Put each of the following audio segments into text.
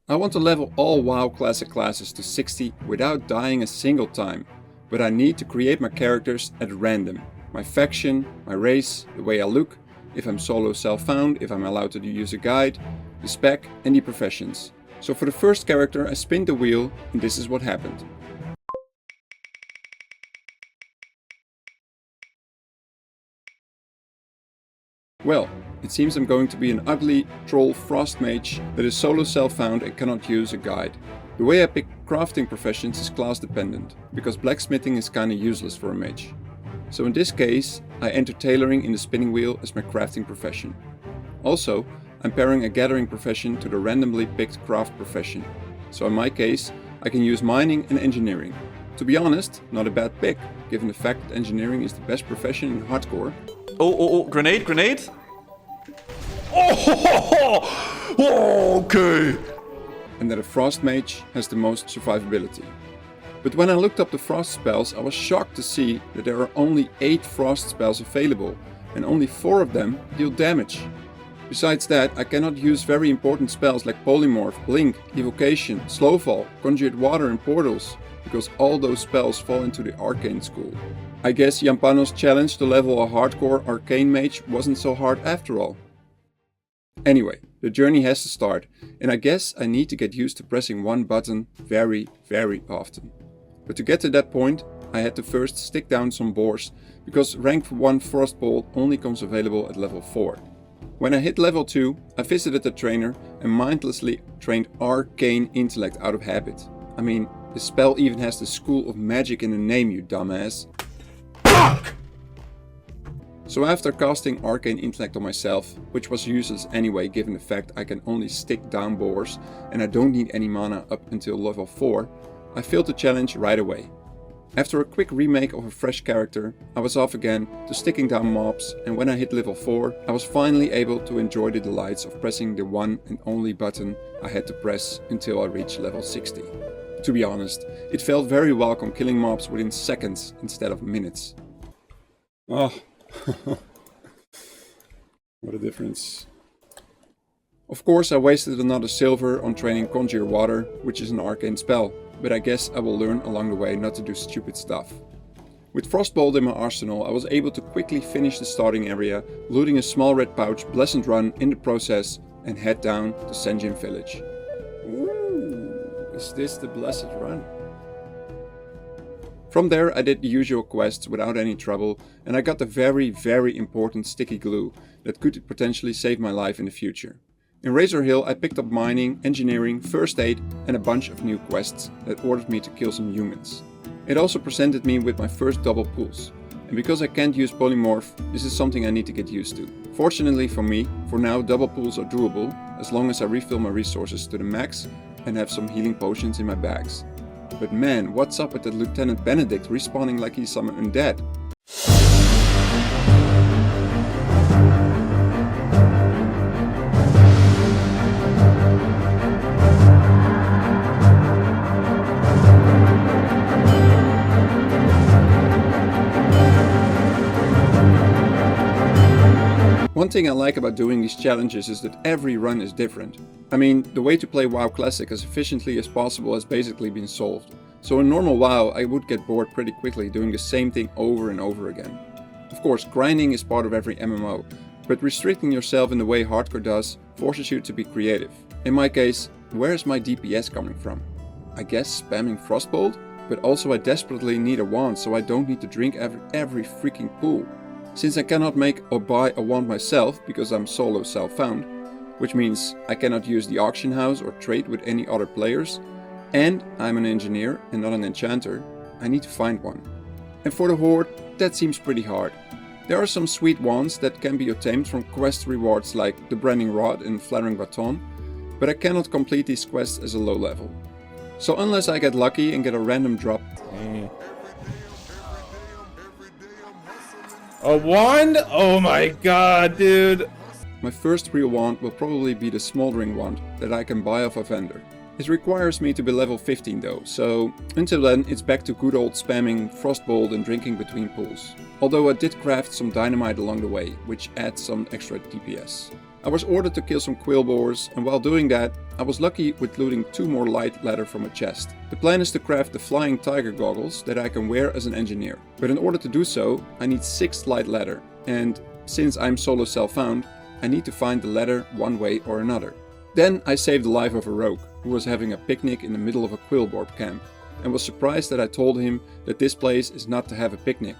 I want to level all WoW Classic classes to 60 without dying a single time, but I need to create my characters at random. My faction, my race, the way I look, if I'm solo self-found, if I'm allowed to use a guide, the spec and the professions. So for the first character I spinned the wheel and this is what happened. Well, it seems I'm going to be an ugly troll frost mage that is solo self-found and cannot use a guide. The way I pick crafting professions is class dependent, because blacksmithing is kinda useless for a mage. So in this case, I enter tailoring in the spinning wheel as my crafting profession. Also, I'm pairing a gathering profession to the randomly picked craft profession. So in my case, I can use mining and engineering. To be honest, not a bad pick, given the fact that engineering is the best profession in hardcore. Oh, grenade. Oh, okay. And that a frost mage has the most survivability. But when I looked up the frost spells, I was shocked to see that there are only 8 frost spells available, and only 4 of them deal damage. Besides that, I cannot use very important spells like Polymorph, Blink, Evocation, Slowfall, Conjured Water and Portals, because all those spells fall into the Arcane school. I guess Yampano's challenge to level a hardcore Arcane mage wasn't so hard after all. Anyway, the journey has to start, and I guess I need to get used to pressing one button very, very often. But to get to that point, I had to first stick down some boars, because rank 1 Frostbolt only comes available at level 4. When I hit level 2, I visited the trainer and mindlessly trained Arcane Intellect out of habit. I mean, the spell even has the School of Magic in the name, you dumbass. Fuck! So after casting Arcane Intellect on myself, which was useless anyway given the fact I can only stick down boars and I don't need any mana up until level 4, I failed the challenge right away. After a quick remake of a fresh character, I was off again to sticking down mobs, and when I hit level 4, I was finally able to enjoy the delights of pressing the one and only button I had to press until I reached level 60. To be honest, it felt very welcome killing mobs within seconds instead of minutes. Oh, what a difference. Of course I wasted another silver on training Conjure Water, which is an arcane spell, but I guess I will learn along the way not to do stupid stuff. With Frostbolt in my arsenal, I was able to quickly finish the starting area, looting a small red pouch, Blessed Run in the process, and head down to Senjin village. Ooh, is this the Blessed Run? From there I did the usual quests without any trouble, and I got the very, very important sticky glue that could potentially save my life in the future. In Razor Hill I picked up mining, engineering, first aid and a bunch of new quests that ordered me to kill some humans. It also presented me with my first double pulls, and because I can't use Polymorph, this is something I need to get used to. Fortunately for me, for now double pulls are doable, as long as I refill my resources to the max and have some healing potions in my bags. But man, what's up with that Lieutenant Benedict respawning like he's some undead? One thing I like about doing these challenges is that every run is different. I mean, the way to play WoW Classic as efficiently as possible has basically been solved. So in normal WoW I would get bored pretty quickly doing the same thing over and over again. Of course, grinding is part of every MMO, but restricting yourself in the way hardcore does forces you to be creative. In my case, where is my DPS coming from? I guess spamming Frostbolt, but also I desperately need a wand so I don't need to drink every freaking pool. Since I cannot make or buy a wand myself because I'm solo self-found, which means I cannot use the auction house or trade with any other players, and I'm an engineer and not an enchanter, I need to find one. And for the Horde, that seems pretty hard. There are some sweet wands that can be obtained from quest rewards like the Branding Rod and Flattering Baton, but I cannot complete these quests as a low level. So unless I get lucky and get a random drop. A wand? Oh my god, dude. My first real wand will probably be the Smoldering Wand that I can buy off a vendor. It requires me to be level 15 though, so until then it's back to good old spamming Frostbolt and drinking between pulls. Although I did craft some dynamite along the way, which adds some extra DPS. I was ordered to kill some quill boars, and while doing that, I was lucky with looting 2 more light leather from a chest. The plan is to craft the flying tiger goggles that I can wear as an engineer. But in order to do so, I need 6 light leather, and since I'm solo self-found, I need to find the leather one way or another. Then I saved the life of a rogue, who was having a picnic in the middle of a quill boar camp, and was surprised that I told him that this place is not to have a picnic.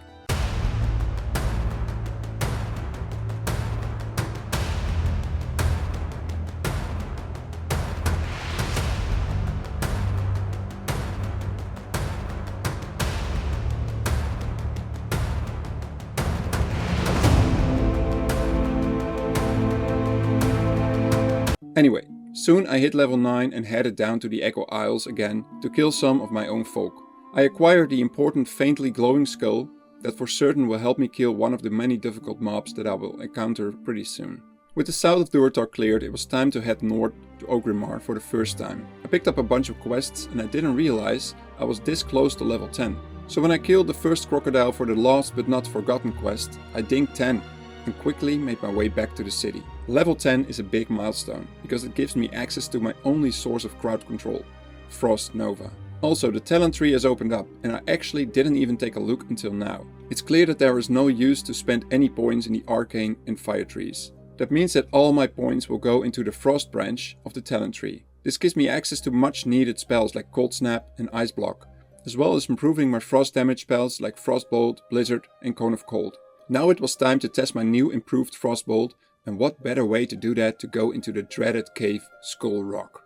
Anyway, soon I hit level 9 and headed down to the Echo Isles again to kill some of my own folk. I acquired the important faintly glowing skull that for certain will help me kill one of the many difficult mobs that I will encounter pretty soon. With the south of Durotar cleared, it was time to head north to Orgrimmar for the first time. I picked up a bunch of quests and I didn't realize I was this close to level 10. So when I killed the first crocodile for the lost but not forgotten quest, I dinged 10 and quickly made my way back to the city. Level 10 is a big milestone because it gives me access to my only source of crowd control, Frost Nova. Also, the talent tree has opened up and I actually didn't even take a look until now. It's clear that there is no use to spend any points in the arcane and fire trees. That means that all my points will go into the frost branch of the talent tree. This gives me access to much needed spells like Cold Snap and Ice Block, as well as improving my frost damage spells like Frostbolt, Blizzard and Cone of Cold. Now it was time to test my new improved Frostbolt, and what better way to do that to go into the dreaded cave Skull Rock.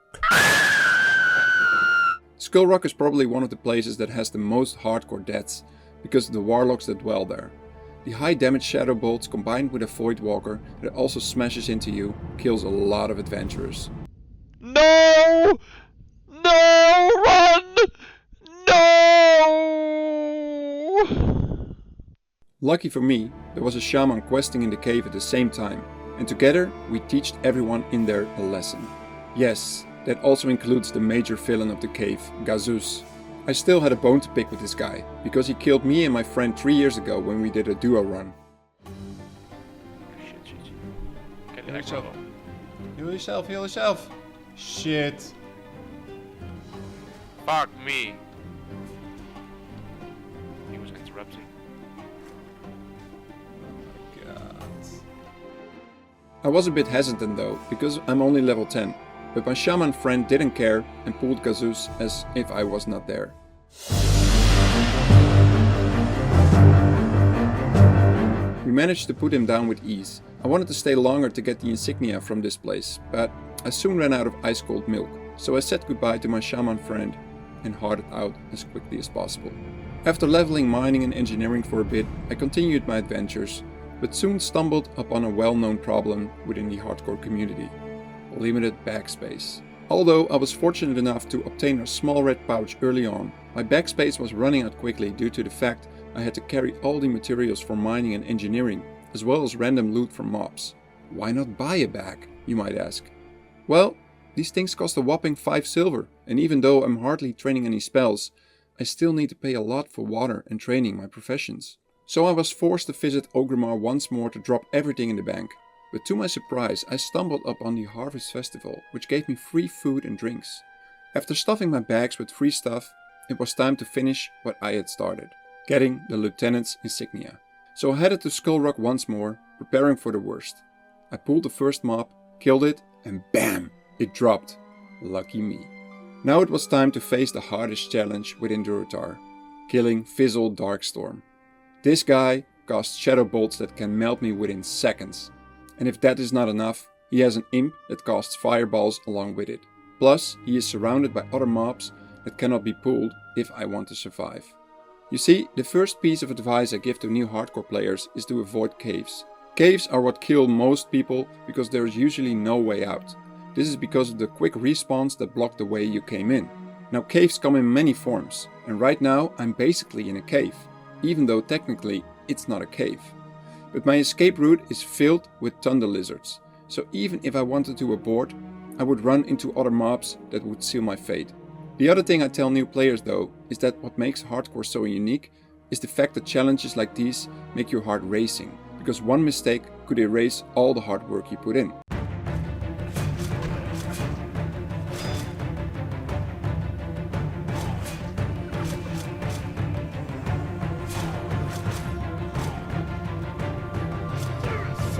Skull Rock is probably one of the places that has the most hardcore deaths because of the warlocks that dwell there. The high damage shadow bolts combined with a Void Walker that also smashes into you kills a lot of adventurers. No! No! Run! No! Lucky for me, there was a shaman questing in the cave at the same time, and together we taught everyone in there a lesson. Yes, that also includes the major villain of the cave, Gazus. I still had a bone to pick with this guy, because he killed me and my friend 3 years ago when we did a duo run. Shit. Get the next level. Heal yourself, heal yourself. Shit. Fuck me. He was interrupting. I was a bit hesitant though, because I'm only level 10, but my shaman friend didn't care and pulled Gazus as if I was not there. We managed to put him down with ease. I wanted to stay longer to get the insignia from this place, but I soon ran out of ice cold milk, so I said goodbye to my shaman friend and hearted out as quickly as possible. After leveling mining and engineering for a bit, I continued my adventures, but soon stumbled upon a well-known problem within the hardcore community: limited backspace. Although I was fortunate enough to obtain a small red pouch early on, my backspace was running out quickly due to the fact I had to carry all the materials for mining and engineering, as well as random loot from mobs. Why not buy a bag, you might ask? Well, these things cost a whopping 5 silver, and even though I'm hardly training any spells, I still need to pay a lot for water and training my professions. So I was forced to visit Orgrimmar once more to drop everything in the bank. But to my surprise, I stumbled upon the Harvest Festival, which gave me free food and drinks. After stuffing my bags with free stuff, it was time to finish what I had started, getting the lieutenant's insignia. So I headed to Skull Rock once more, preparing for the worst. I pulled the first mob, killed it, and BAM! It dropped. Lucky me. Now it was time to face the hardest challenge within Durotar, killing Fizzle Darkstorm. This guy casts shadow bolts that can melt me within seconds. And if that is not enough, he has an imp that casts fireballs along with it. Plus, he is surrounded by other mobs that cannot be pulled if I want to survive. You see, the first piece of advice I give to new hardcore players is to avoid caves. Caves are what kill most people because there is usually no way out. This is because of the quick respawns that block the way you came in. Now, caves come in many forms, and right now I'm basically in a cave, even though technically it's not a cave. But my escape route is filled with thunder lizards, so even if I wanted to abort, I would run into other mobs that would seal my fate. The other thing I tell new players though, is that what makes hardcore so unique is the fact that challenges like these make your heart racing, because one mistake could erase all the hard work you put in.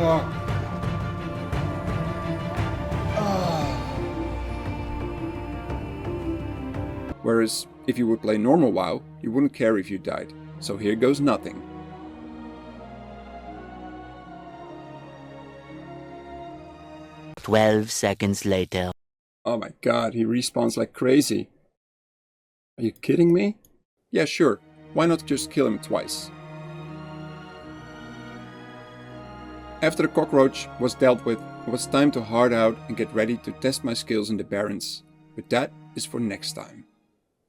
Fuck. Ah. Whereas, if you would play normal WoW, you wouldn't care if you died. So here goes nothing. "12 seconds later." Oh my god, he respawns like crazy. Are you kidding me? Yeah, sure. Why not just kill him twice? After the cockroach was dealt with, it was time to hard out and get ready to test my skills in the Barrens. But that is for next time.